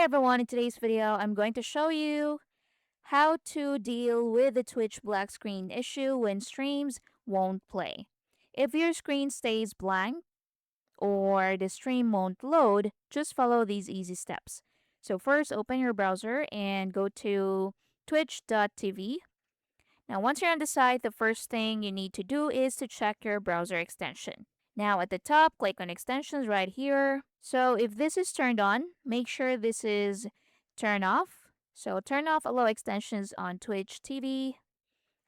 Hi everyone, in today's video, I'm going to show you how to deal with the Twitch black screen issue when streams won't play. If your screen stays blank or the stream won't load, just follow these easy steps. So first, open your browser and go to twitch.tv. Now, once you're on the site, the first thing you need to do is to check your browser extension. Now, at the top, click on extensions right here. So if this is turned on, make sure this is turned off. So turn off allow extensions on Twitch TV.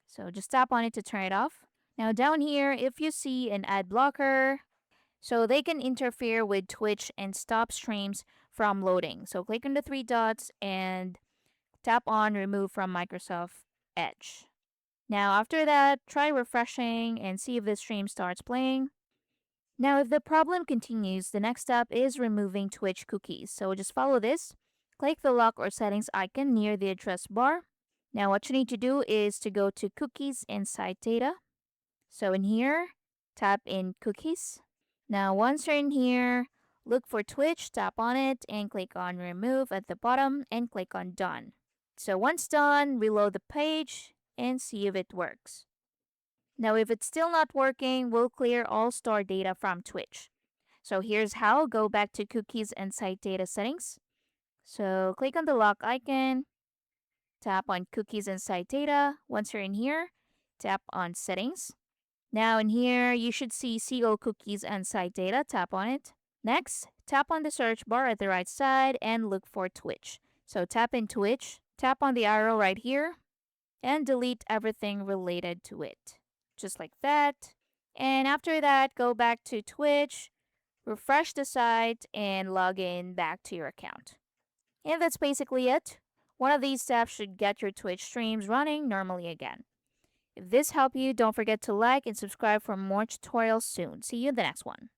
So just tap on it to turn it off. Now down here, if you see an ad blocker, so they can interfere with Twitch and stop streams from loading. So click on the three dots and tap on remove from Microsoft Edge. Now after that, try refreshing and see if the stream starts playing. Now if the problem continues, the next step is removing Twitch cookies. So just follow this. Click the lock or settings icon near the address bar. Now what you need to do is to go to cookies and site data. So in here, tap in cookies. Now once you're in here, look for Twitch, tap on it and click on remove at the bottom and click on done. So once done, reload the page and see if it works. Now if it's still not working, we'll clear all stored data from Twitch. So here's how. Go back to cookies and site data settings. So click on the lock icon, tap on cookies and site data. Once you're in here, tap on settings. Now in here, you should see all cookies and site data. Tap on it. Next, tap on the search bar at the right side and look for Twitch. So tap in Twitch, tap on the arrow right here, and delete everything related to it. Just like that. And after that, go back to Twitch, refresh the site, and log in back to your account. And that's basically it. One of these steps should get your Twitch streams running normally again. If this helped you, don't forget to like and subscribe for more tutorials soon. See you in the next one.